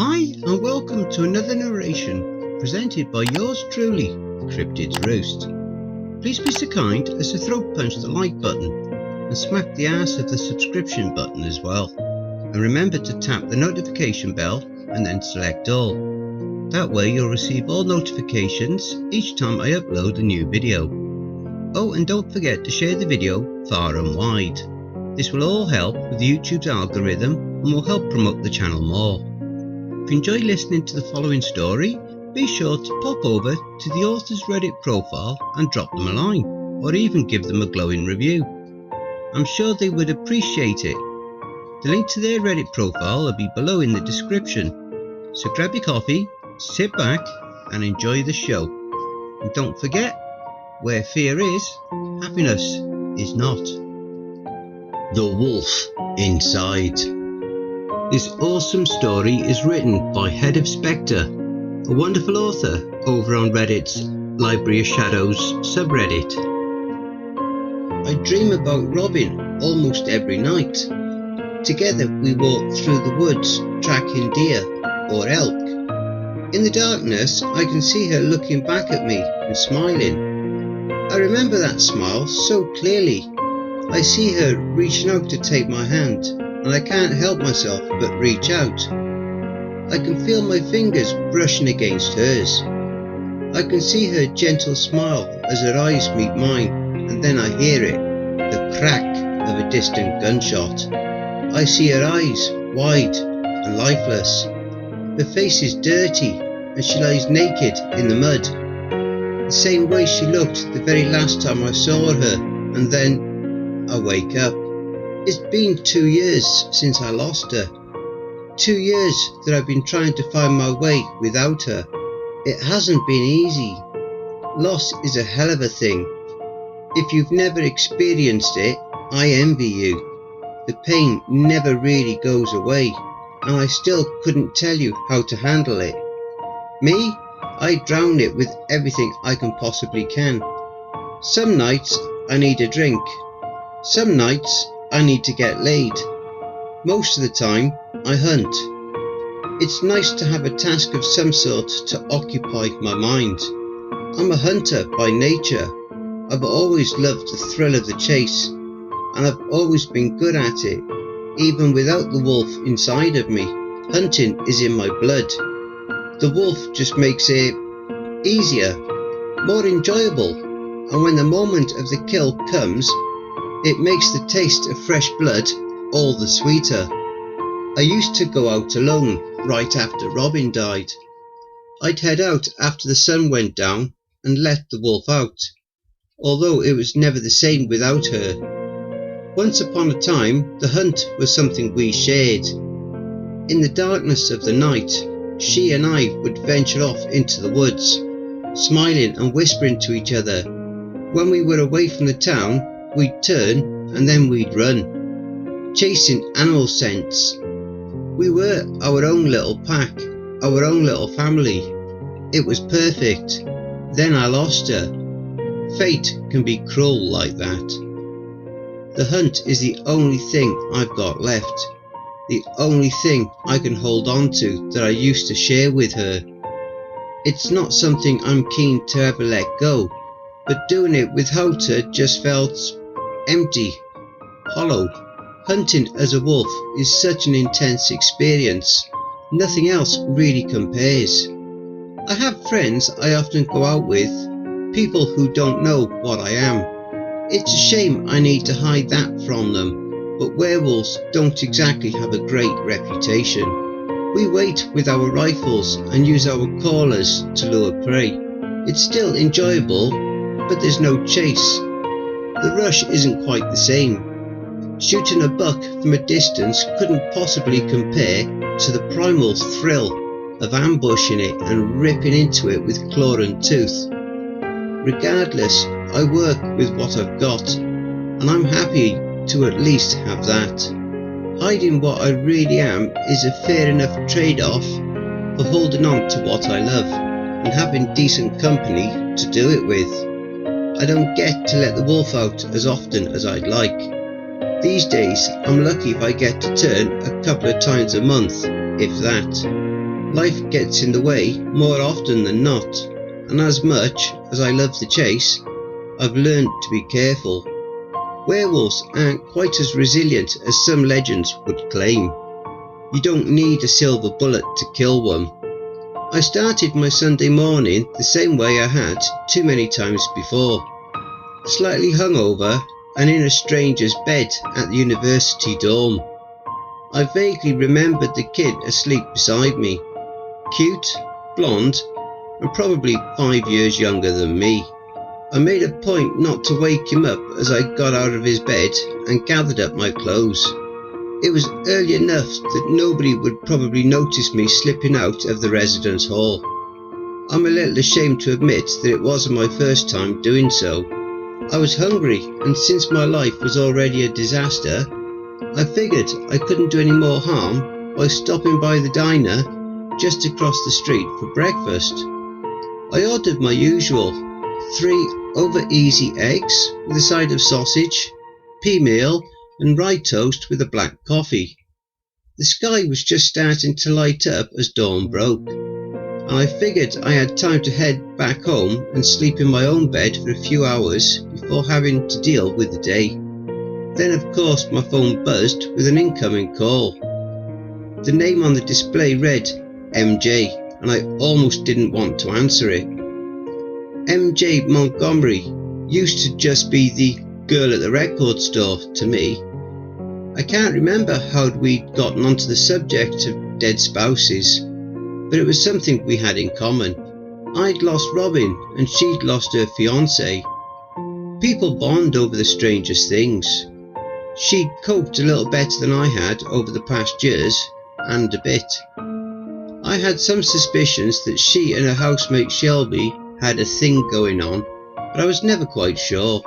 Hi and welcome to another narration presented by yours truly, Cryptids Roost. Please be so kind as to throat punch the like button and smack the ass of the subscription button as well. And remember to tap the notification bell and then select all. That way you'll receive all notifications each time I upload a new video. Oh, and don't forget to share the video far and wide. This will all help with YouTube's algorithm and will help promote the channel more. If you enjoy listening to the following story, be sure to pop over to the author's Reddit profile and drop them a line, or even give them a glowing review. I'm sure they would appreciate it. The link to their Reddit profile will be below in the description. So grab your coffee, sit back and enjoy the show. And don't forget, where fear is, happiness is not. The Wolf Inside. This awesome story is written by HeadOfSpectre, a wonderful author over on Reddit's Library of Shadows subreddit. I dream about Robin almost every night. Together we walk through the woods tracking deer or elk. In the darkness I can see her looking back at me and smiling. I remember that smile so clearly. I see her reaching out to take my hand, and I can't help myself but reach out. I can feel my fingers brushing against hers. I can see her gentle smile as her eyes meet mine, and then I hear it, the crack of a distant gunshot. I see her eyes, wide and lifeless. Her face is dirty, and she lies naked in the mud. The same way she looked the very last time I saw her, and then I wake up. It's been 2 years since I lost her. 2 years that I've been trying to find my way without her. It hasn't been easy. Loss is a hell of a thing. If you've never experienced it, I envy you. The pain never really goes away, and I still couldn't tell you how to handle it. Me? I drown it with everything I can possibly can. Some nights I need a drink. Some nights I need to get laid. Most of the time I hunt. It's nice to have a task of some sort to occupy my mind. I'm a hunter by nature. I've always loved the thrill of the chase, and I've always been good at it. Even without the wolf inside of me, hunting is in my blood. The wolf just makes it easier, more enjoyable, and when the moment of the kill comes, it makes the taste of fresh blood all the sweeter. I used to go out alone right after Robin died. I'd head out after the sun went down and let the wolf out, although it was never the same without her. Once upon a time, the hunt was something we shared. In the darkness of the night, she and I would venture off into the woods, smiling and whispering to each other. When we were away from the town, we'd turn and then we'd run, chasing animal scents. We were our own little pack, our own little family. It was perfect. Then I lost her. Fate can be cruel like that. The hunt is the only thing I've got left, the only thing I can hold on to that I used to share with her. It's not something I'm keen to ever let go, but doing it without her just felt empty, hollow. Hunting as a wolf is such an intense experience. Nothing else really compares. I have friends I often go out with, people who don't know what I am. It's a shame I need to hide that from them, but werewolves don't exactly have a great reputation. We wait with our rifles and use our callers to lure prey. It's still enjoyable, but there's no chase. The rush isn't quite the same. Shooting a buck from a distance couldn't possibly compare to the primal thrill of ambushing it and ripping into it with claw and tooth. Regardless, I work with what I've got, and I'm happy to at least have that. Hiding what I really am is a fair enough trade-off for holding on to what I love and having decent company to do it with. I don't get to let the wolf out as often as I'd like. These days I'm lucky if I get to turn a couple of times a month, if that. life gets in the way more often than not, and as much as I love the chase, I've learned to be careful. Werewolves aren't quite as resilient as some legends would claim. You don't need a silver bullet to kill one. I started my Sunday morning the same way I had too many times before. Slightly hungover and in a stranger's bed at the university dorm. I vaguely remembered the kid asleep beside me. Cute, blonde, and probably 5 years younger than me. I made a point not to wake him up as I got out of his bed and gathered up my clothes. It was early enough that nobody would probably notice me slipping out of the residence hall. I'm a little ashamed to admit that it wasn't my first time doing so. I was hungry, and since my life was already a disaster, I figured I couldn't do any more harm by stopping by the diner just across the street for breakfast. I ordered my usual 3 over-easy eggs with a side of sausage, pea meal and rye toast with a black coffee. The sky was just starting to light up as dawn broke, and I figured I had time to head back home and sleep in my own bed for a few hours before having to deal with the day. Then of course my phone buzzed with an incoming call. The name on the display read MJ, and I almost didn't want to answer it. MJ Montgomery used to just be the girl at the record store to me. I can't remember how we'd gotten onto the subject of dead spouses, but it was something we had in common. I'd lost Robin and she'd lost her fiancé. People bond over the strangest things. She'd coped a little better than I had over the past years, and a bit. I had some suspicions that she and her housemate Shelby had a thing going on, but I was never quite sure.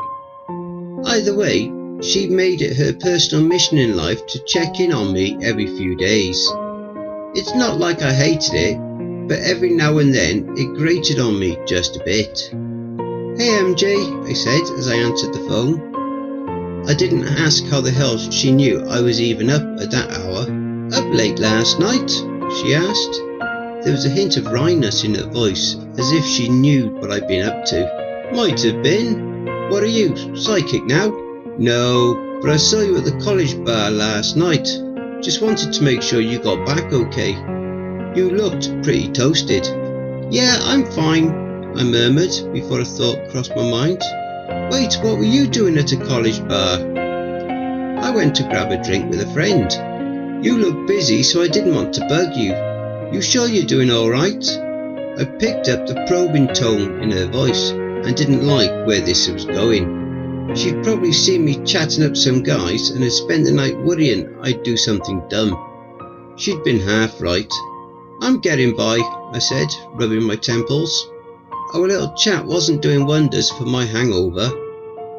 Either way, she made it her personal mission in life to check in on me every few days. It's not like I hated it, but every now and then it grated on me just a bit. "Hey MJ," I said as I answered the phone. I didn't ask how the hell she knew I was even up at that hour. "Up late last night?" she asked. There was a hint of wryness in her voice, as if she knew what I'd been up to. "Might have been. What are you, psychic now?" "No, but I saw you at the college bar last night. Just wanted to make sure you got back okay. You looked pretty toasted." "Yeah, I'm fine," I murmured before a thought crossed my mind. "Wait, what were you doing at a college bar?" "I went to grab a drink with a friend. You look busy, so I didn't want to bug you. You sure you're doing alright?" I picked up the probing tone in her voice and didn't like where this was going. She'd probably seen me chatting up some guys and had spent the night worrying I'd do something dumb. She'd been half right. "I'm getting by," I said, rubbing my temples. Our little chat wasn't doing wonders for my hangover.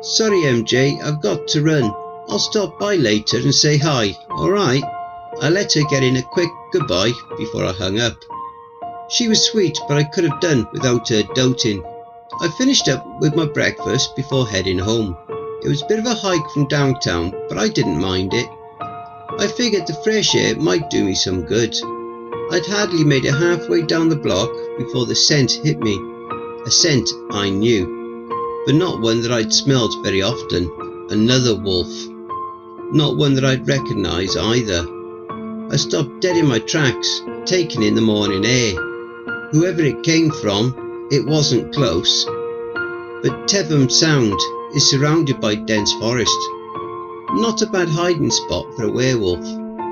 "Sorry MJ, I've got to run. I'll stop by later and say hi, alright?" I let her get in a quick goodbye before I hung up. She was sweet, but I could have done without her doting. I finished up with my breakfast before heading home. It was a bit of a hike from downtown, but I didn't mind it. I figured the fresh air might do me some good. I'd hardly made it halfway down the block before the scent hit me. A scent I knew, but not one that I'd smelled very often. Another wolf. Not one that I'd recognise either. I stopped dead in my tracks, taking in the morning air. Whoever it came from, it wasn't close. But Tevham Sound is surrounded by dense forest. Not a bad hiding spot for a werewolf.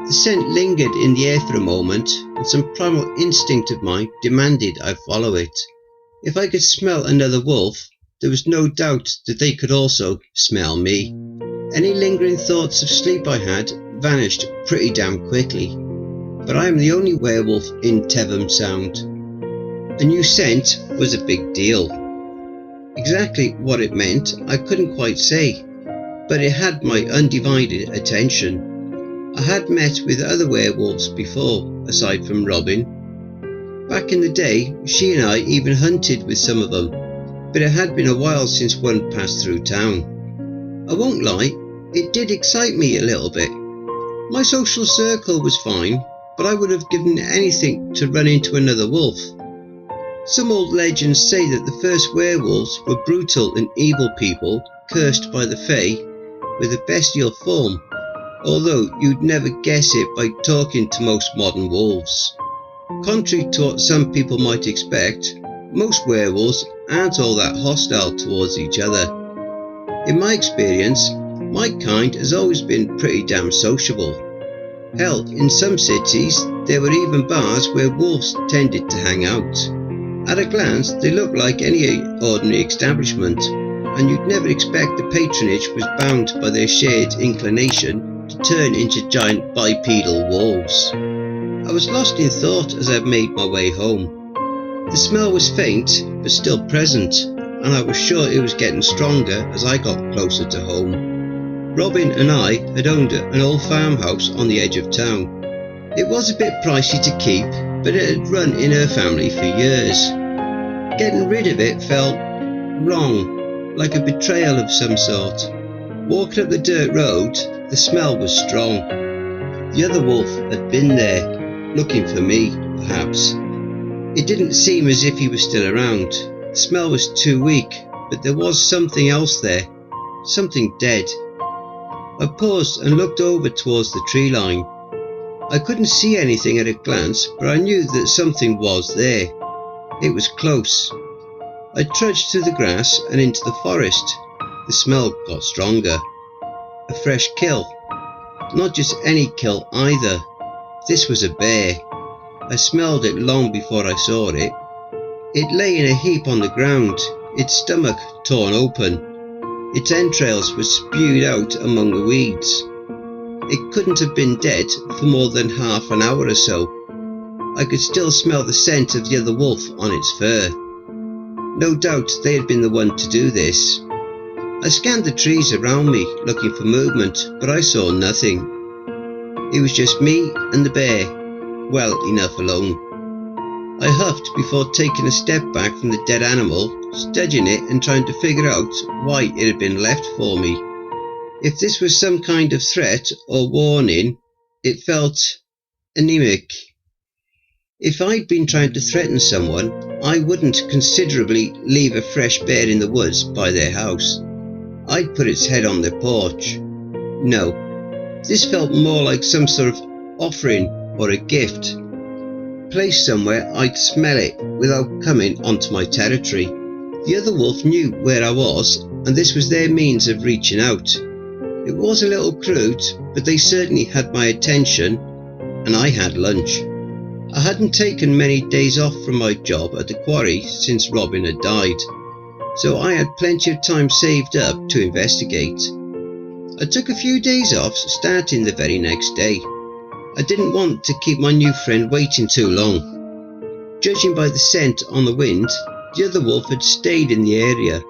The scent lingered in the air for a moment, and some primal instinct of mine demanded I follow it. If I could smell another wolf, there was no doubt that they could also smell me. Any lingering thoughts of sleep I had vanished pretty damn quickly. But I am the only werewolf in Tevham Sound. A new scent was a big deal. Exactly what it meant I couldn't quite say, but it had my undivided attention. I had met with other werewolves before, aside from Robin. Back in the day, she and I even hunted with some of them, but it had been a while since one passed through town. I won't lie, it did excite me a little bit. My social circle was fine, but I would have given anything to run into another wolf. Some old legends say that the first werewolves were brutal and evil people cursed by the Fae with a bestial form, although you'd never guess it by talking to most modern wolves. Contrary to what some people might expect, most werewolves aren't all that hostile towards each other. In my experience, my kind has always been pretty damn sociable. Hell, in some cities, there were even bars where wolves tended to hang out. At a glance, they looked like any ordinary establishment, and you'd never expect the patronage was bound by their shared inclination to turn into giant bipedal wolves. I was lost in thought as I made my way home. The smell was faint, but still present, and I was sure it was getting stronger as I got closer to home. Robin and I had owned an old farmhouse on the edge of town. It was a bit pricey to keep, but it had run in her family for years. Getting rid of it felt wrong, like a betrayal of some sort. Walking up the dirt road, the smell was strong. The other wolf had been there, looking for me, perhaps. It didn't seem as if he was still around. The smell was too weak, but there was something else there, something dead. I paused and looked over towards the tree line. I couldn't see anything at a glance, but I knew that something was there. It was close. I trudged through the grass and into the forest. The smell got stronger. A fresh kill. Not just any kill either. This was a bear. I smelled it long before I saw it. It lay in a heap on the ground, its stomach torn open. Its entrails were spewed out among the weeds. It couldn't have been dead for more than half an hour or so. I could still smell the scent of the other wolf on its fur. No doubt they had been the one to do this. I scanned the trees around me, looking for movement, but I saw nothing. It was just me and the bear, well enough alone. I huffed before taking a step back from the dead animal, studying it and trying to figure out why it had been left for me. If this was some kind of threat or warning, it felt anemic. If I'd been trying to threaten someone, I wouldn't considerately leave a fresh bear in the woods by their house. I'd put its head on their porch. No, this felt more like some sort of offering or a gift. Placed somewhere I'd smell it without coming onto my territory. The other wolf knew where I was, and this was their means of reaching out. It was a little crude, but they certainly had my attention, and I had lunch. I hadn't taken many days off from my job at the quarry since Robin had died, so I had plenty of time saved up to investigate. I took a few days off, starting the very next day. I didn't want to keep my new friend waiting too long. Judging by the scent on the wind, the other wolf had stayed in the area.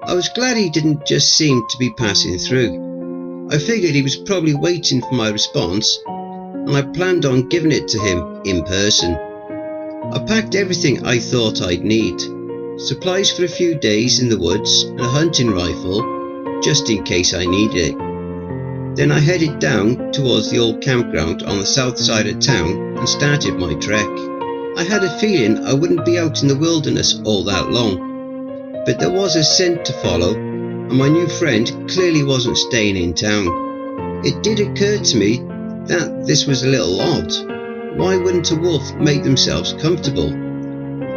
I was glad he didn't just seem to be passing through. I figured he was probably waiting for my response, and I planned on giving it to him in person. I packed everything I thought I'd need. Supplies for a few days in the woods and a hunting rifle, just in case I needed it. Then I headed down towards the old campground on the south side of town and started my trek. I had a feeling I wouldn't be out in the wilderness all that long, but there was a scent to follow, and my new friend clearly wasn't staying in town. It did occur to me that this was a little odd. Why wouldn't a wolf make themselves comfortable?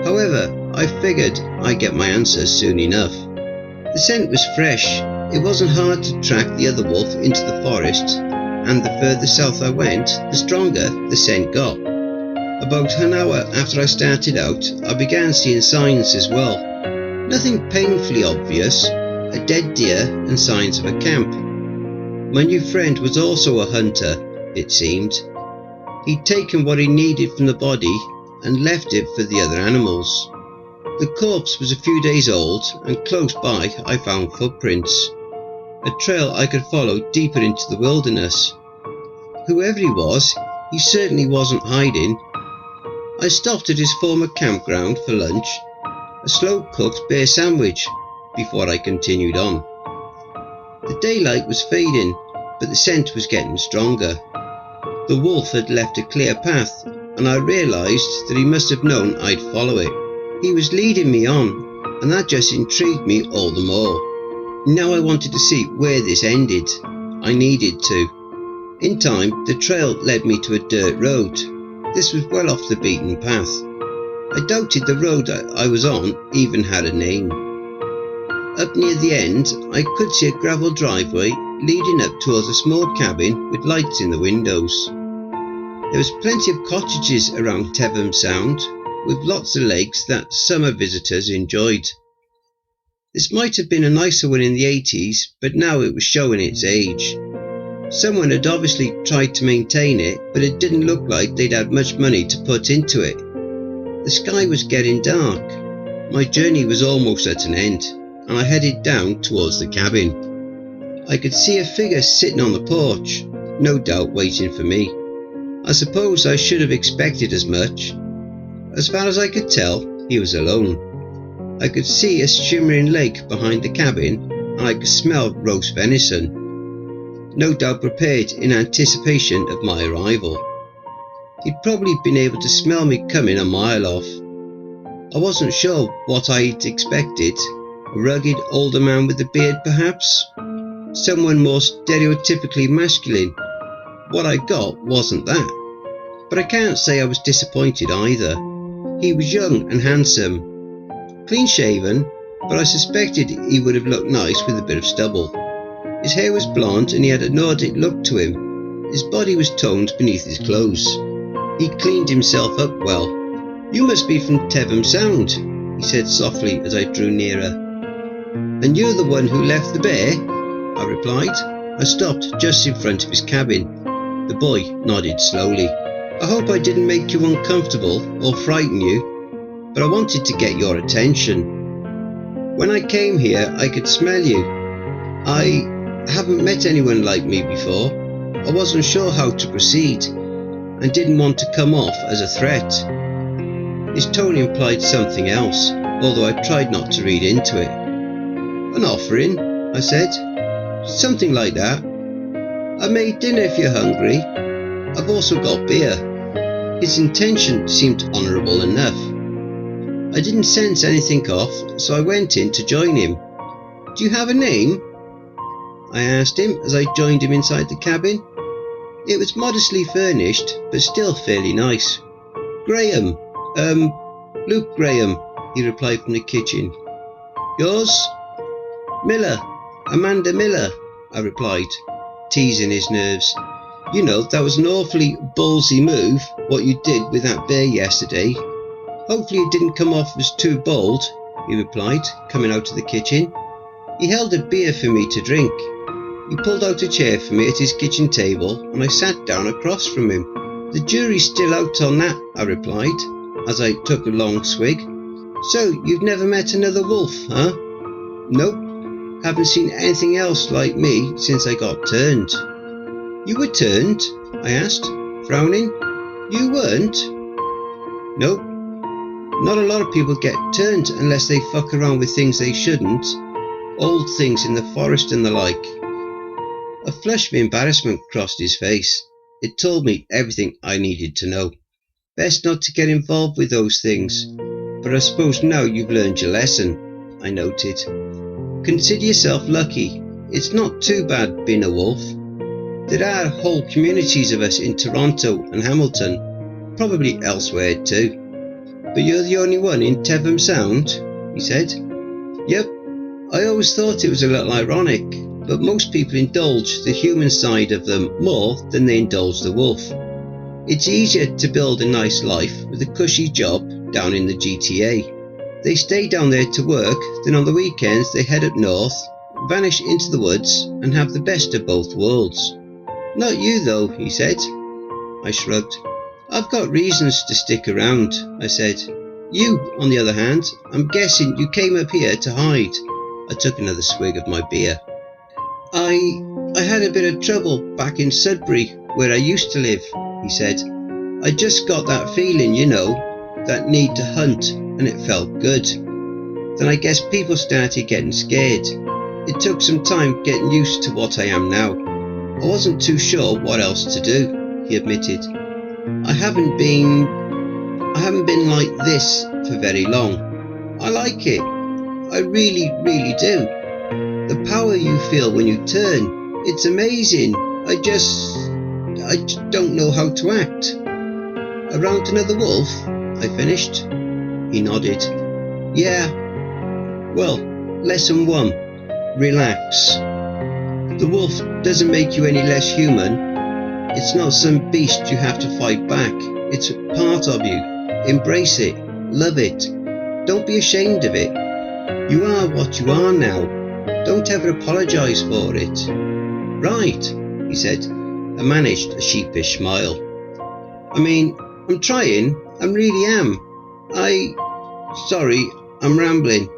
However, I figured I'd get my answers soon enough. The scent was fresh. It wasn't hard to track the other wolf into the forest, and the further south I went, the stronger the scent got. About an hour after I started out, I began seeing signs as well. Nothing painfully obvious, a dead deer and signs of a camp. My new friend was also a hunter, it seemed. He'd taken what he needed from the body and left it for the other animals. The corpse was a few days old, and close by I found footprints. A trail I could follow deeper into the wilderness. Whoever he was, he certainly wasn't hiding. I stopped at his former campground for lunch, a slow-cooked bear sandwich, before I continued on. The daylight was fading, but the scent was getting stronger. The wolf had left a clear path, and I realised that he must have known I'd follow it. He was leading me on, and that just intrigued me all the more. Now I wanted to see where this ended. I needed to. In time, the trail led me to a dirt road. This was well off the beaten path. I doubted the road I was on even had a name. Up near the end, I could see a gravel driveway leading up towards a small cabin with lights in the windows. There was plenty of cottages around Tevham Sound, with lots of lakes that summer visitors enjoyed. This might have been a nicer one in the 80s, but now it was showing its age. Someone had obviously tried to maintain it, but it didn't look like they'd had much money to put into it. The sky was getting dark. My journey was almost at an end, and I headed down towards the cabin. I could see a figure sitting on the porch, no doubt waiting for me. I suppose I should have expected as much. As far as I could tell, he was alone. I could see a shimmering lake behind the cabin, and I could smell roast venison, no doubt prepared in anticipation of my arrival. He'd probably been able to smell me coming a mile off. I wasn't sure what I'd expected. A rugged older man with a beard, perhaps? Someone more stereotypically masculine. What I got wasn't that. But I can't say I was disappointed either. He was young and handsome. Clean shaven, but I suspected he would have looked nice with a bit of stubble. His hair was blonde and he had a Nordic look to him. His body was toned beneath his clothes. He cleaned himself up well. "You must be from Tevham Sound," he said softly as I drew nearer. "And you're the one who left the bear?" I replied. I stopped just in front of his cabin. The boy nodded slowly. "I hope I didn't make you uncomfortable or frighten you, but I wanted to get your attention. When I came here, I could smell you. I haven't met anyone like me before. I wasn't sure how to proceed, and didn't want to come off as a threat." His tone implied something else, although I tried not to read into it. "An offering," I said. "Something like that. I made dinner if you're hungry. I've also got beer." His intention seemed honourable enough. I didn't sense anything off, so I went in to join him. "Do you have a name?" I asked him as I joined him inside the cabin. It was modestly furnished, but still fairly nice. "Graham. Luke Graham," he replied from the kitchen. "Yours?" "Miller. Amanda Miller," I replied, teasing his nerves. "You know, that was an awfully ballsy move, what you did with that bear yesterday. Hopefully it didn't come off as too bold," he replied, coming out of the kitchen. He held a beer for me to drink. He pulled out a chair for me at his kitchen table, and I sat down across from him. "The jury's still out on that," I replied, as I took a long swig. "So, you've never met another wolf, huh?" "Nope. Haven't seen anything else like me since I got turned." "You were turned?" I asked, frowning. "You weren't?" "Nope. Not a lot of people get turned unless they fuck around with things they shouldn't. Old things in the forest and the like." A flush of embarrassment crossed his face. It told me everything I needed to know. Best not to get involved with those things. "But I suppose now you've learned your lesson," I noted. "Consider yourself lucky. It's not too bad being a wolf. There are whole communities of us in Toronto and Hamilton, probably elsewhere too. But you're the only one in Tevham Sound," he said. "Yep. I always thought it was a little ironic, but most people indulge the human side of them more than they indulge the wolf. It's easier to build a nice life with a cushy job down in the GTA. They stay down there to work, then on the weekends they head up north, vanish into the woods, and have the best of both worlds." "Not you though," he said. I shrugged. "I've got reasons to stick around," I said. "You, on the other hand, I'm guessing you came up here to hide." I took another swig of my beer. I had a bit of trouble back in Sudbury, where I used to live," he said. "I just got that feeling, you know, that need to hunt, and it felt good. Then I guess people started getting scared. It took some time getting used to what I am now. I wasn't too sure what else to do. he admitted. I haven't been like this for very long. I like it. I really, really do. The power you feel when you turn, it's amazing. I just don't know how to act. Around another wolf? I finished. He nodded. Yeah. Well, lesson 1. Relax. The wolf doesn't make you any less human. It's not some beast you have to fight back. It's part of you. Embrace it. Love it. Don't be ashamed of it. You are what you are now. Don't ever apologise for it. Right, he said, and managed a sheepish smile. I mean, I'm trying. I really am. Sorry, I'm rambling.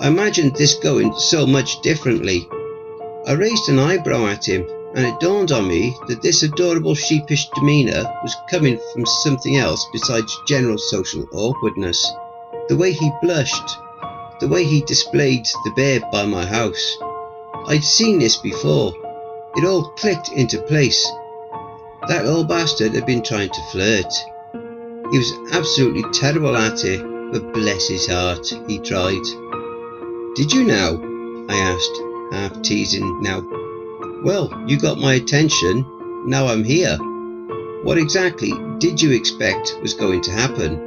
I imagined this going so much differently. I raised an eyebrow at him, and it dawned on me that this adorable sheepish demeanour was coming from something else besides general social awkwardness. The way he blushed, the way he displayed the bear by my house. I'd seen this before. It all clicked into place. That old bastard had been trying to flirt. He was absolutely terrible at it, but bless his heart, he tried. Did you now? I asked, half teasing now. Well, you got my attention. Now I'm here. What exactly did you expect was going to happen?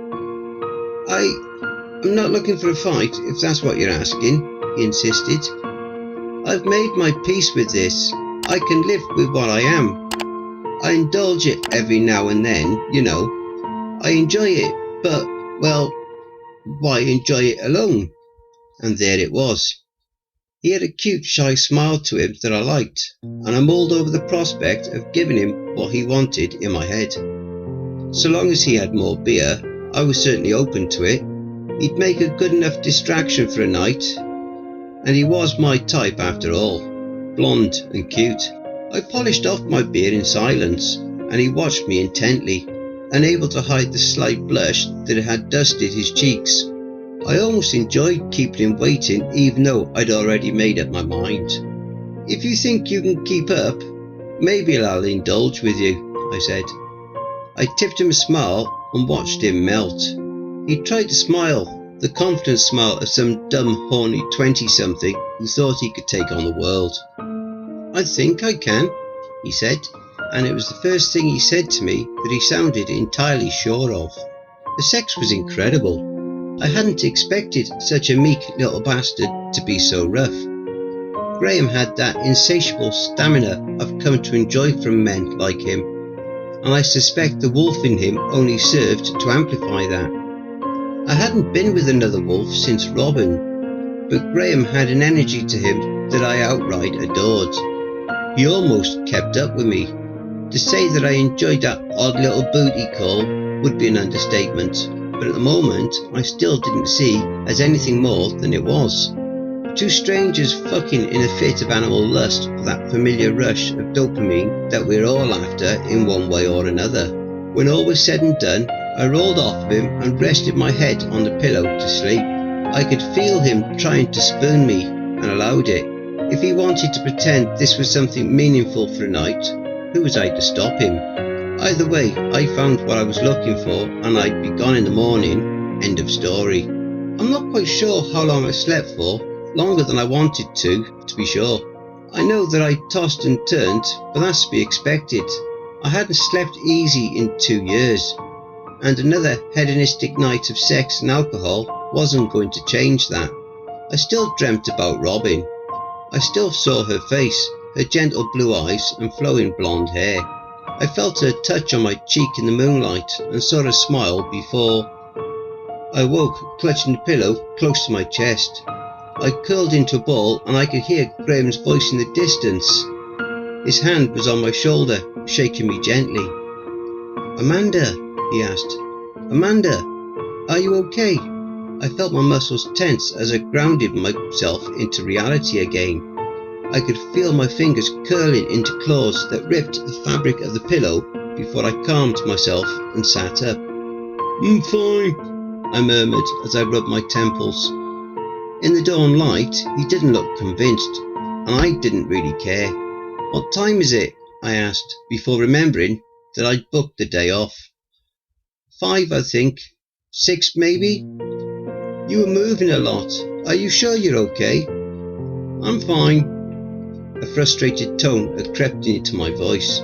I'm not looking for a fight, if that's what you're asking, he insisted. I've made my peace with this. I can live with what I am. I indulge it every now and then, you know. I enjoy it, but, well, why enjoy it alone? And there it was. He had a cute, shy smile to him that I liked, and I mulled over the prospect of giving him what he wanted in my head. So long as he had more beer, I was certainly open to it. He'd make a good enough distraction for a night, and he was my type after all, blonde and cute. I polished off my beer in silence, and he watched me intently, unable to hide the slight blush that had dusted his cheeks. I almost enjoyed keeping him waiting, even though I'd already made up my mind. If you think you can keep up, maybe I'll indulge with you, I said. I tipped him a smile and watched him melt. He tried to smile, the confident smile of some dumb, horny 20-something who thought he could take on the world. I think I can, he said, and it was the first thing he said to me that he sounded entirely sure of. The sex was incredible. I hadn't expected such a meek little bastard to be so rough. Graham had that insatiable stamina I've come to enjoy from men like him, and I suspect the wolf in him only served to amplify that. I hadn't been with another wolf since Robin, but Graham had an energy to him that I outright adored. He almost kept up with me. To say that I enjoyed that odd little booty call would be an understatement, but at the moment I still didn't see as anything more than it was. Two strangers fucking in a fit of animal lust for that familiar rush of dopamine that we're all after in one way or another. When all was said and done, I rolled off of him and rested my head on the pillow to sleep. I could feel him trying to spoon me, and allowed it. If he wanted to pretend this was something meaningful for a night, who was I to stop him? Either way, I found what I was looking for, and I'd be gone in the morning. End of story. I'm not quite sure how long I slept for, longer than I wanted to be sure. I know that I tossed and turned, but that's to be expected. I hadn't slept easy in 2 years, and another hedonistic night of sex and alcohol wasn't going to change that. I still dreamt about Robin. I still saw her face, her gentle blue eyes and flowing blonde hair. I felt her touch on my cheek in the moonlight and saw her smile before I woke, clutching the pillow close to my chest. I curled into a ball and I could hear Graham's voice in the distance. His hand was on my shoulder, shaking me gently. Amanda, he asked. Amanda, are you okay? I felt my muscles tense as I grounded myself into reality again. I could feel my fingers curling into claws that ripped the fabric of the pillow before I calmed myself and sat up. I'm fine, I murmured as I rubbed my temples. In the dawn light, he didn't look convinced, and I didn't really care. What time is it? I asked, before remembering that I'd booked the day off. 5, I think. 6 maybe? You were moving a lot. Are you sure you're okay? I'm fine. A frustrated tone had crept into my voice.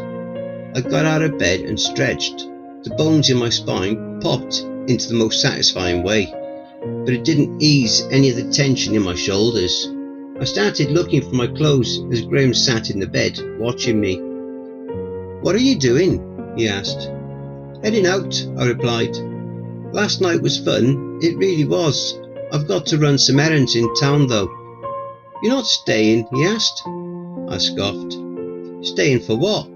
I got out of bed and stretched. The bones in my spine popped into the most satisfying way, but it didn't ease any of the tension in my shoulders. I started looking for my clothes as Graham sat in the bed, watching me. What are you doing? He asked. Heading out, I replied. Last night was fun, it really was. I've got to run some errands in town though. You're not staying? He asked. I scoffed. Staying for what?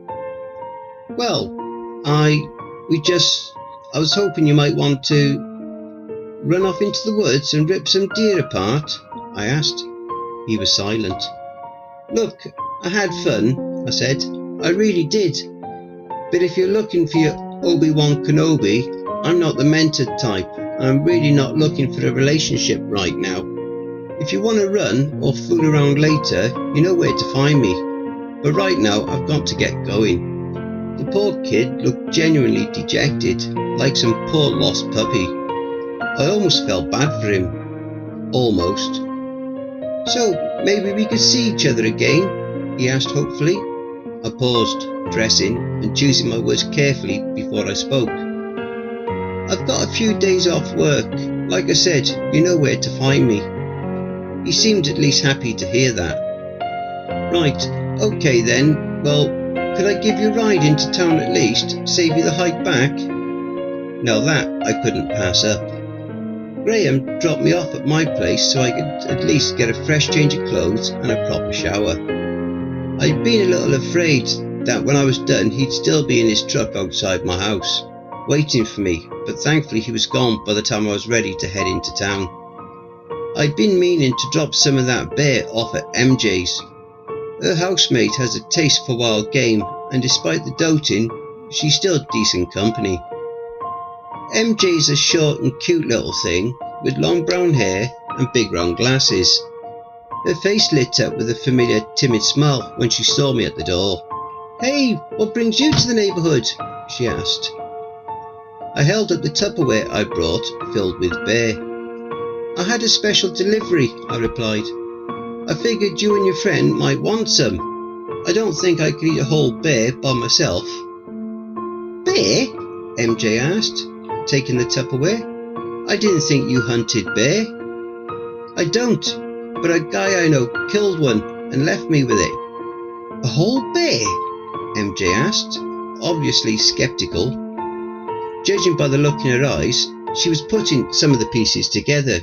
Well, I was hoping you might want to run off into the woods and rip some deer apart, I asked. He was silent. Look, I had fun, I said. I really did. But if you're looking for your Obi-Wan Kenobi, I'm not the mentored type, and I'm really not looking for a relationship right now. If you want to run or fool around later, you know where to find me. But right now, I've got to get going. The poor kid looked genuinely dejected, like some poor lost puppy. I almost felt bad for him. Almost. So, maybe we could see each other again? He asked hopefully. I paused, dressing and choosing my words carefully before I spoke. I've got a few days off work. Like I said, you know where to find me. He seemed at least happy to hear that. Right, okay then. Well, could I give you a ride into town at least? Save you the hike back? Now that I couldn't pass up. Graham dropped me off at my place so I could at least get a fresh change of clothes and a proper shower. I'd been a little afraid that when I was done he'd still be in his truck outside my house, waiting for me, but thankfully he was gone by the time I was ready to head into town. I'd been meaning to drop some of that bear off at MJ's. Her housemate has a taste for wild game, and despite the doting, she's still decent company. MJ's a short and cute little thing with long brown hair and big round glasses. Her face lit up with a familiar timid smile when she saw me at the door. Hey, what brings you to the neighbourhood? She asked. I held up the Tupperware I brought, filled with bear. I had a special delivery, I replied. I figured you and your friend might want some. I don't think I could eat a whole bear by myself. Bear? MJ asked, taking the Tupperware. I didn't think you hunted bear. I don't, but a guy I know killed one and left me with it. A whole bear? MJ asked, obviously skeptical. Judging by the look in her eyes, she was putting some of the pieces together.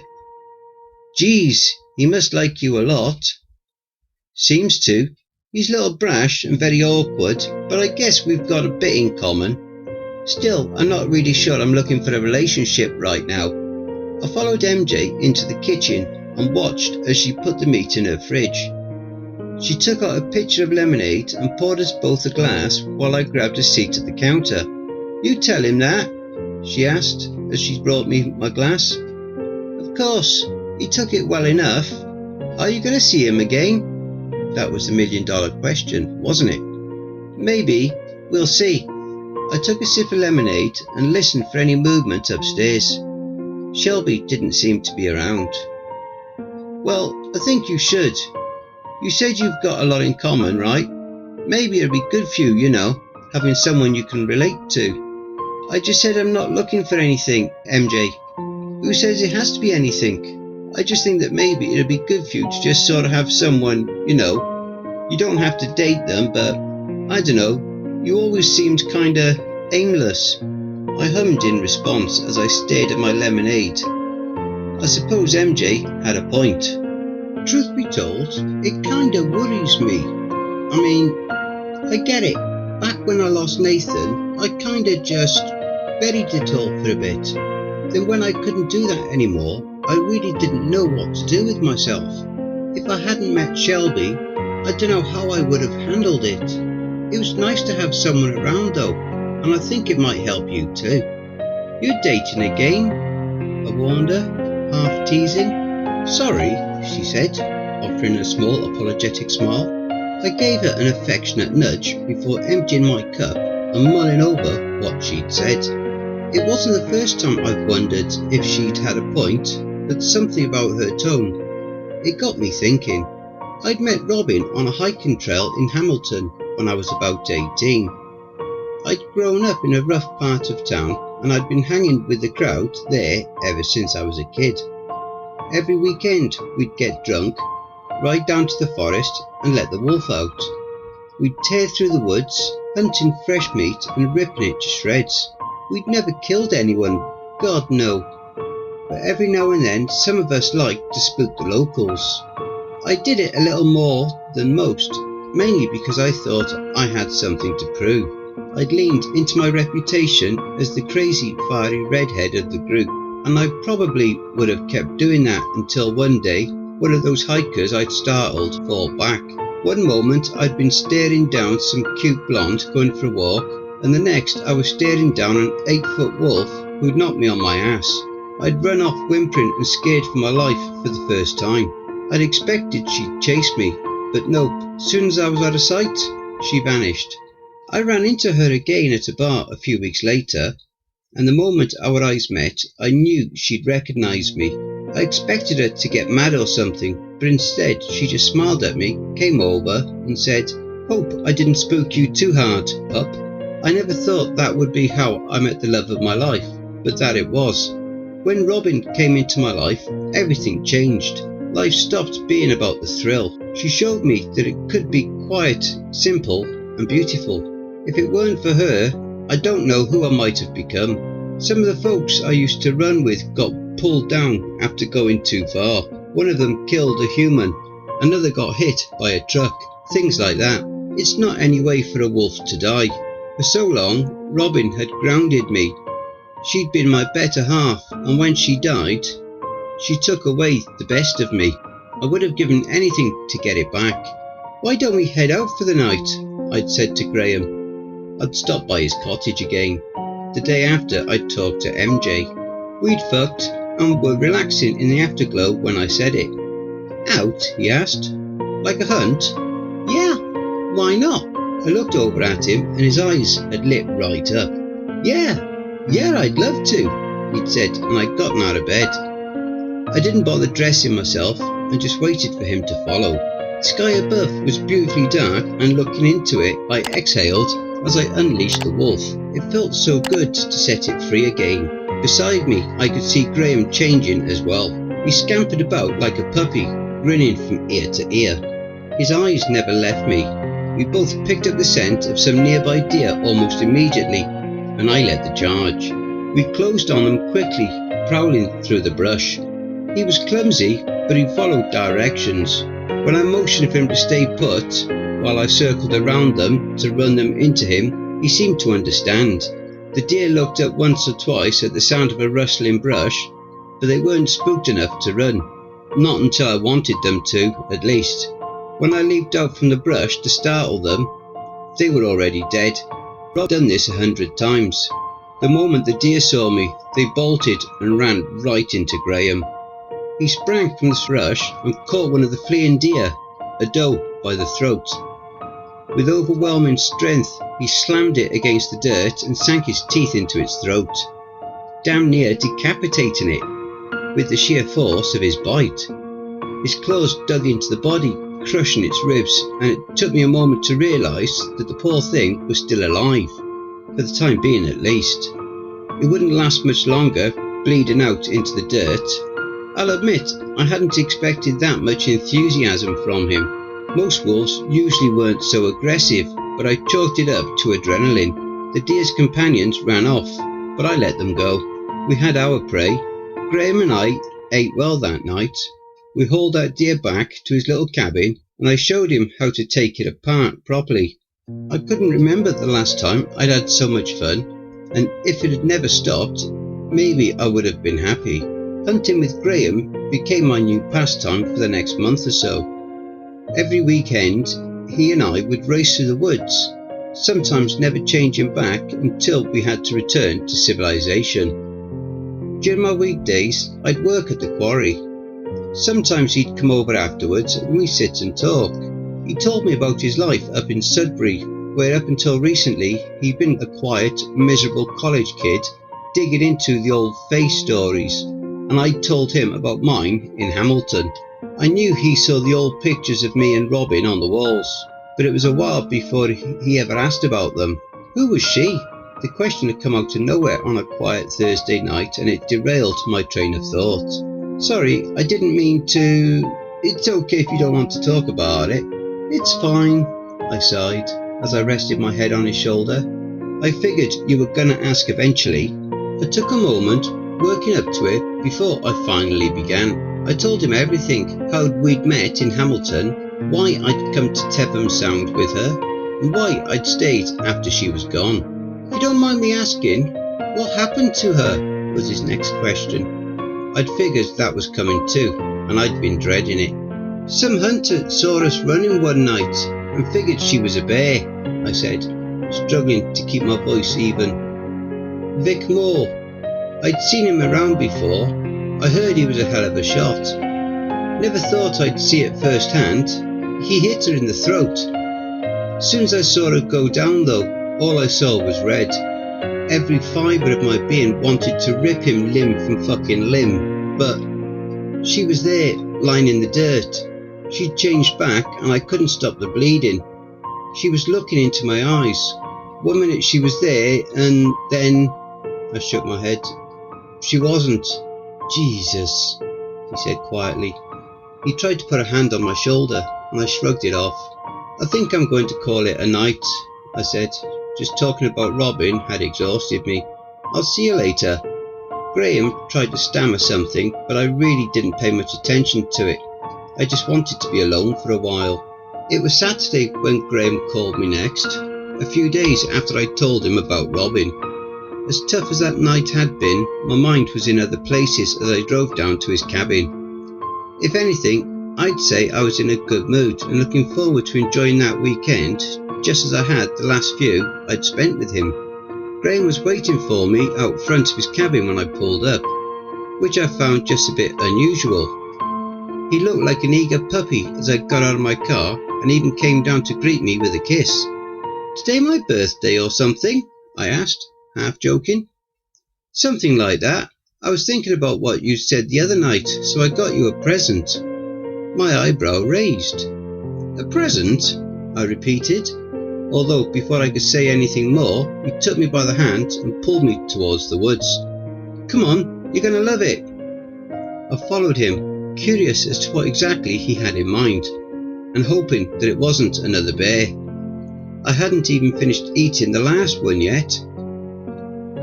Geez, he must like you a lot. Seems to. He's a little brash and very awkward, but I guess we've got a bit in common. Still, I'm not really sure I'm looking for a relationship right now. I followed MJ into the kitchen and watched as she put the meat in her fridge. She took out a pitcher of lemonade and poured us both a glass while I grabbed a seat at the counter. You tell him that? She asked as she brought me my glass. Of course, he took it well enough. Are you going to see him again? That was the $1,000,000 question, wasn't it? Maybe. We'll see. I took a sip of lemonade and listened for any movement upstairs. Shelby didn't seem to be around. Well, I think you should. You said you've got a lot in common, right? Maybe it'd be good for you, you know, having someone you can relate to. I just said I'm not looking for anything, MJ. Who says it has to be anything? I just think that maybe it'd be good for you to just sort of have someone, you know. You don't have to date them, but I don't know. You always seemed kinda aimless. I hummed in response as I stared at my lemonade. I suppose MJ had a point. Truth be told, it kinda worries me. I mean, I get it. Back when I lost Nathan, I kinda just buried it all for a bit. Then when I couldn't do that anymore, I really didn't know what to do with myself. If I hadn't met Shelby, I don't know how I would have handled it. It was nice to have someone around though, and I think it might help you too. You're dating again? I warned her, half teasing. Sorry, she said, offering a small apologetic smile. I gave her an affectionate nudge before emptying my cup and mulling over what she'd said. It wasn't the first time I've wondered if she'd had a point, but something about her tone. It got me thinking. I'd met Robin on a hiking trail in Hamilton when I was about 18. I'd grown up in a rough part of town, and I'd been hanging with the crowd there ever since I was a kid. Every weekend we'd get drunk, ride down to the forest and let the wolf out. We'd tear through the woods, hunting fresh meat and ripping it to shreds. We'd never killed anyone, God no, but every now and then some of us liked to spook the locals. I did it a little more than most, mainly because I thought I had something to prove. I'd leaned into my reputation as the crazy, fiery redhead of the group, and I probably would have kept doing that until one day one of those hikers I'd startled fall back. One moment I'd been staring down some cute blonde going for a walk, and the next I was staring down an 8-foot wolf who'd knocked me on my ass. I'd run off whimpering and scared for my life for the first time. I'd expected she'd chase me, but nope. Soon as I was out of sight, she vanished. I ran into her again at a bar a few weeks later, and the moment our eyes met, I knew she'd recognise me. I expected her to get mad or something, but instead she just smiled at me, came over and said, "Hope I didn't spook you too hard, pup." I never thought that would be how I met the love of my life, but that it was. When Robin came into my life, everything changed. Life stopped being about the thrill. She showed me that it could be quiet, simple and beautiful. If it weren't for her, I don't know who I might have become. Some of the folks I used to run with got pulled down after going too far. One of them killed a human, another got hit by a truck, things like that. It's not any way for a wolf to die. For so long, Robin had grounded me. She'd been my better half, and when she died, she took away the best of me. I would have given anything to get it back. "Why don't we head out for the night?" I'd said to Graham. I'd stopped by his cottage again. The day after, I'd talked to MJ. We'd fucked and were relaxing in the afterglow when I said it. "Out?" he asked. "Like a hunt?" "Yeah, why not?" I looked over at him and his eyes had lit right up. Yeah, I'd love to," he'd said, and I'd gotten out of bed. I didn't bother dressing myself and just waited for him to follow. The sky above was beautifully dark, and looking into it, I exhaled as I unleashed the wolf. It felt so good to set it free again. Beside me, I could see Graham changing as well. He scampered about like a puppy, grinning from ear to ear. His eyes never left me. We both picked up the scent of some nearby deer almost immediately, and I led the charge. We closed on them quickly, prowling through the brush. He was clumsy, but he followed directions. When I motioned for him to stay put, while I circled around them to run them into him, he seemed to understand. The deer looked up once or twice at the sound of a rustling brush, but they weren't spooked enough to run. Not until I wanted them to, at least. When I leaped out from the brush to startle them, they were already dead. I'd done this 100 times. The moment the deer saw me, they bolted and ran right into Graham. He sprang from the brush and caught one of the fleeing deer, a doe, by the throat. With overwhelming strength, he slammed it against the dirt and sank his teeth into its throat, damn near decapitating it with the sheer force of his bite. His claws dug into the body, crushing its ribs, and it took me a moment to realise that the poor thing was still alive, for the time being at least. It wouldn't last much longer, bleeding out into the dirt. I'll admit, I hadn't expected that much enthusiasm from him. Most wolves usually weren't so aggressive, but I chalked it up to adrenaline. The deer's companions ran off, but I let them go. We had our prey. Graham and I ate well that night. We hauled that deer back to his little cabin, and I showed him how to take it apart properly. I couldn't remember the last time I'd had so much fun, and if it had never stopped, maybe I would have been happy. Hunting with Graham became my new pastime for the next month or so. Every weekend, he and I would race through the woods, sometimes never changing back until we had to return to civilization. During my weekdays, I'd work at the quarry. Sometimes he'd come over afterwards and we'd sit and talk. He told me about his life up in Sudbury, where up until recently he'd been a quiet, miserable college kid digging into the old face stories, and I told him about mine in Hamilton. I knew he saw the old pictures of me and Robin on the walls, but it was a while before he ever asked about them. Who was she? The question had come out of nowhere on a quiet Thursday night, and it derailed my train of thought. Sorry, I didn't mean to... It's okay if you don't want to talk about it. It's fine, I sighed, as I rested my head on his shoulder. I figured you were gonna ask eventually. I took a moment, working up to it, before I finally began. I told him everything, how we'd met in Hamilton, why I'd come to Tevham Sound with her, and why I'd stayed after she was gone. If you don't mind me asking, what happened to her? Was his next question. I'd figured that was coming too, and I'd been dreading it. Some hunter saw us running one night, and figured she was a bear, I said, struggling to keep my voice even. Vic Moore. I'd seen him around before. I heard he was a hell of a shot. Never thought I'd see it firsthand. He hit her in the throat. Soon as I saw her go down though, all I saw was red. Every fibre of my being wanted to rip him limb from fucking limb, but she was there, lying in the dirt. She'd changed back and I couldn't stop the bleeding. She was looking into my eyes. 1 minute she was there, and then... I shook my head. She wasn't. Jesus, he said quietly. He tried to put a hand on my shoulder, and I shrugged it off. I think I'm going to call it a night, I said. Just talking about Robin had exhausted me. I'll see you later. Graham tried to stammer something, but I really didn't pay much attention to it. I just wanted to be alone for a while. It was Saturday when Graham called me next, a few days after I told him about Robin. As tough as that night had been, my mind was in other places as I drove down to his cabin. If anything, I'd say I was in a good mood and looking forward to enjoying that weekend, just as I had the last few I'd spent with him. Graham was waiting for me out front of his cabin when I pulled up, which I found just a bit unusual. He looked like an eager puppy as I got out of my car and even came down to greet me with a kiss. Today my birthday or something? I asked, half joking. Something like that. I was thinking about what you said the other night, so I got you a present. My eyebrow raised. A present? I repeated, although before I could say anything more, he took me by the hand and pulled me towards the woods. Come on, you're gonna love it. I followed him, curious as to what exactly he had in mind, and hoping that it wasn't another bear. I hadn't even finished eating the last one yet.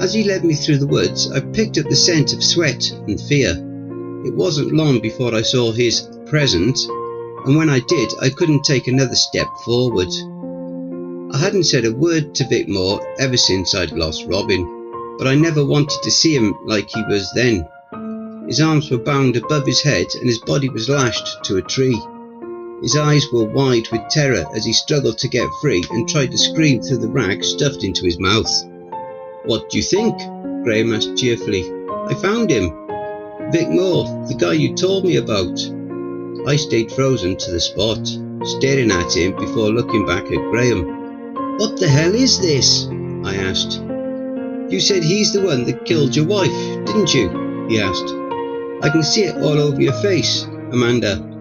As he led me through the woods, I picked up the scent of sweat and fear. It wasn't long before I saw his present, and when I did, I couldn't take another step forward. I hadn't said a word to Vic Moore ever since I'd lost Robin, but I never wanted to see him like he was then. His arms were bound above his head and his body was lashed to a tree. His eyes were wide with terror as he struggled to get free and tried to scream through the rag stuffed into his mouth. What do you think? Graham asked cheerfully. I found him. Vic Moore, the guy you told me about. I stayed frozen to the spot, staring at him before looking back at Graham. What the hell is this? I asked. You said he's the one that killed your wife, didn't you? He asked. I can see it all over your face, Amanda.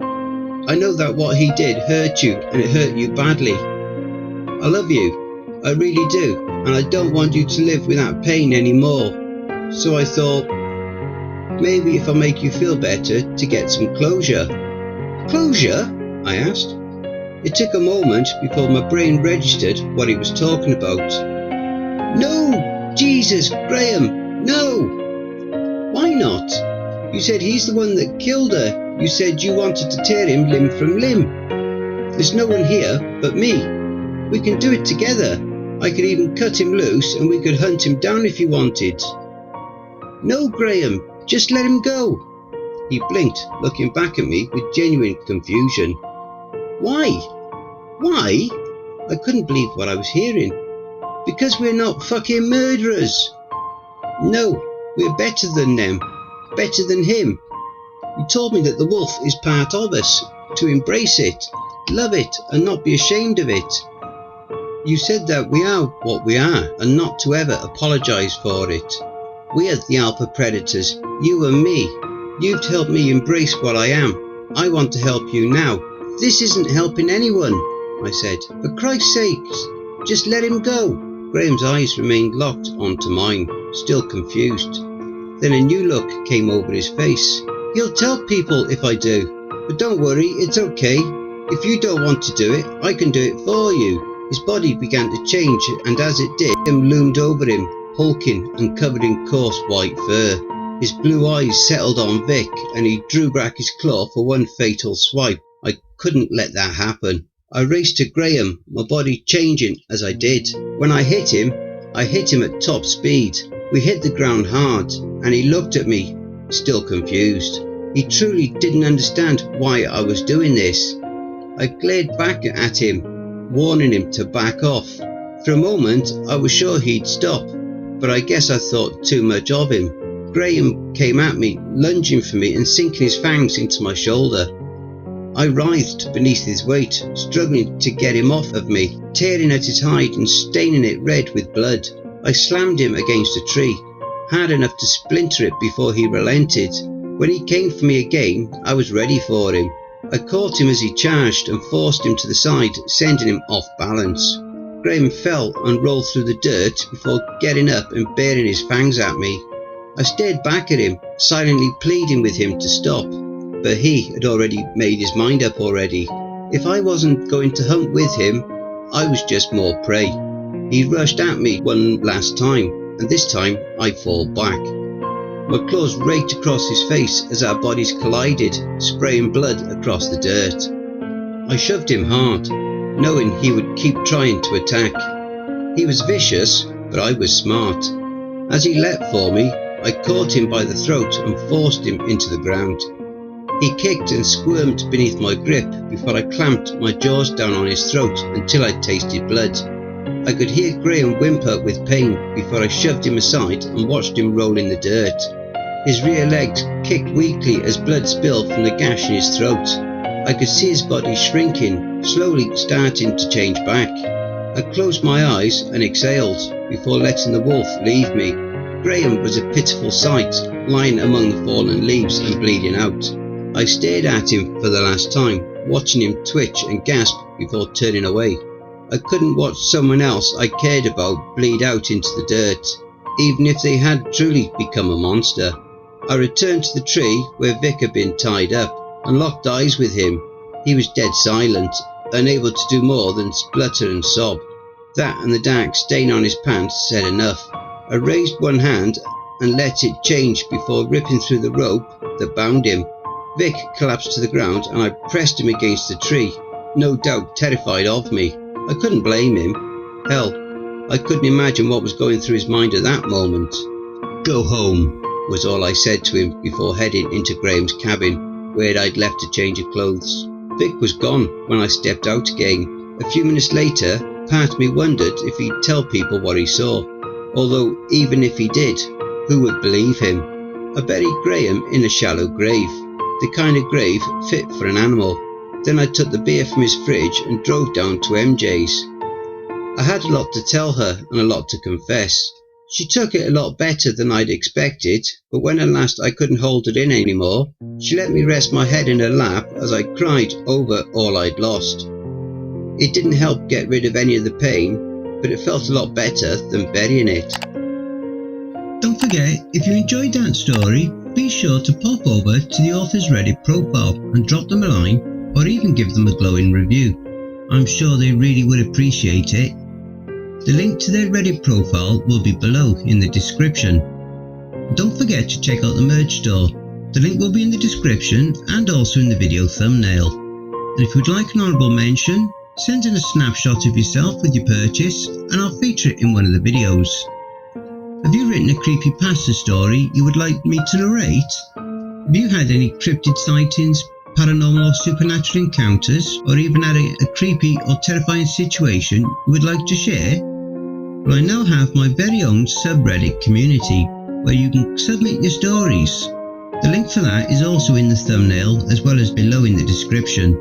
I know that what he did hurt you, and it hurt you badly. I love you, I really do, and I don't want you to live with that pain anymore. So I thought, maybe if I make you feel better, to get some closure. Closure? I asked. It took a moment before my brain registered what he was talking about. No! Jesus, Graham, no! Why not? You said he's the one that killed her. You said you wanted to tear him limb from limb. There's no one here but me. We can do it together. I could even cut him loose and we could hunt him down if you wanted. No, Graham, just let him go. He blinked, looking back at me with genuine confusion. Why? Why? I couldn't believe what I was hearing. Because we're not fucking murderers. No, we're better than them. Better than him. You told me that the wolf is part of us, to embrace it, love it, and not be ashamed of it. You said that we are what we are and not to ever apologise for it. We are the alpha predators, you and me. You've helped me embrace what I am. I want to help you now. This isn't helping anyone, I said. For Christ's sakes, just let him go. Graham's eyes remained locked onto mine, still confused. Then a new look came over his face. He'll tell people if I do, but don't worry, it's okay. If you don't want to do it, I can do it for you. His body began to change, and as it did, Graham loomed over him, hulking and covered in coarse white fur. His blue eyes settled on Vic, and he drew back his claw for one fatal swipe. I couldn't let that happen. I raced to Graham, my body changing as I did. When I hit him at top speed. We hit the ground hard, and he looked at me, still confused. He truly didn't understand why I was doing this. I glared back at him, warning him to back off. For a moment, I was sure he'd stop, but I guess I thought too much of him. Graham came at me, lunging for me and sinking his fangs into my shoulder. I writhed beneath his weight, struggling to get him off of me, tearing at his hide and staining it red with blood. I slammed him against a tree, hard enough to splinter it before he relented. When he came for me again, I was ready for him. I caught him as he charged and forced him to the side, sending him off balance. Graham fell and rolled through the dirt before getting up and baring his fangs at me. I stared back at him, silently pleading with him to stop, but he had already made his mind up already. If I wasn't going to hunt with him, I was just more prey. He rushed at me one last time, and this time I fall back. My claws raked across his face as our bodies collided, spraying blood across the dirt. I shoved him hard, knowing he would keep trying to attack. He was vicious, but I was smart. As he leapt for me, I caught him by the throat and forced him into the ground. He kicked and squirmed beneath my grip before I clamped my jaws down on his throat until I tasted blood. I could hear Graham whimper with pain before I shoved him aside and watched him roll in the dirt. His rear legs kicked weakly as blood spilled from the gash in his throat. I could see his body shrinking, slowly starting to change back. I closed my eyes and exhaled before letting the wolf leave me. Graham was a pitiful sight, lying among the fallen leaves and bleeding out. I stared at him for the last time, watching him twitch and gasp before turning away. I couldn't watch someone else I cared about bleed out into the dirt, even if they had truly become a monster. I returned to the tree where Vic had been tied up and locked eyes with him. He was dead silent, unable to do more than splutter and sob. That and the dark stain on his pants said enough. I raised one hand and let it change before ripping through the rope that bound him. Vic collapsed to the ground and I pressed him against the tree, no doubt terrified of me. I couldn't blame him. Hell, I couldn't imagine what was going through his mind at that moment. Go home, was all I said to him before heading into Graham's cabin, where I'd left a change of clothes. Vic was gone when I stepped out again. A few minutes later, part of me wondered if he'd tell people what he saw. Although, even if he did, who would believe him? I buried Graham in a shallow grave, the kind of grave fit for an animal. Then I took the beer from his fridge and drove down to MJ's. I had a lot to tell her and a lot to confess. She took it a lot better than I'd expected, but when at last I couldn't hold it in anymore, she let me rest my head in her lap as I cried over all I'd lost. It didn't help get rid of any of the pain, but it felt a lot better than burying it. Don't forget, if you enjoyed that story, be sure to pop over to the author's Reddit profile and drop them a line, or even give them a glowing review. I'm sure they really would appreciate it. The link to their Reddit profile will be below in the description. Don't forget to check out the merch store. The link will be in the description and also in the video thumbnail. And if you'd like an honourable mention, send in a snapshot of yourself with your purchase and I'll feature it in one of the videos. Have you written a creepypasta story you would like me to narrate? Have you had any cryptid sightings, paranormal or supernatural encounters, or even had a creepy or terrifying situation you would like to share? Well, I now have my very own subreddit community where you can submit your stories. The link for that is also in the thumbnail as well as below in the description.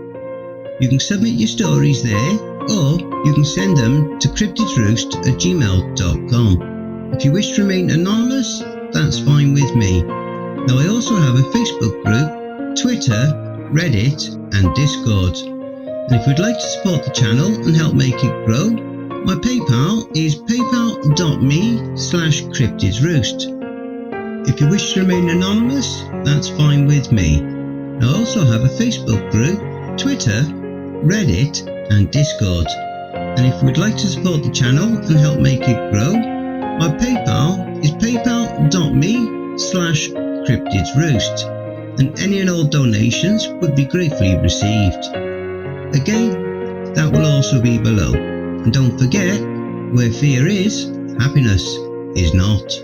You can submit your stories there, or you can send them to cryptidsroost@gmail.com. If you wish to remain anonymous, that's fine with me. Now I also have a Facebook group, Twitter, Reddit and Discord. And if you'd like to support the channel and help make it grow, my PayPal is paypal.me/cryptidsroost. If you wish to remain anonymous, that's fine with me. I also have a Facebook group, Twitter, Reddit and Discord. And if you would like to support the channel and help make it grow, my PayPal is paypal.me/cryptidsroost. And any and all donations would be gratefully received. Again, that will also be below. And don't forget, where fear is, happiness is not.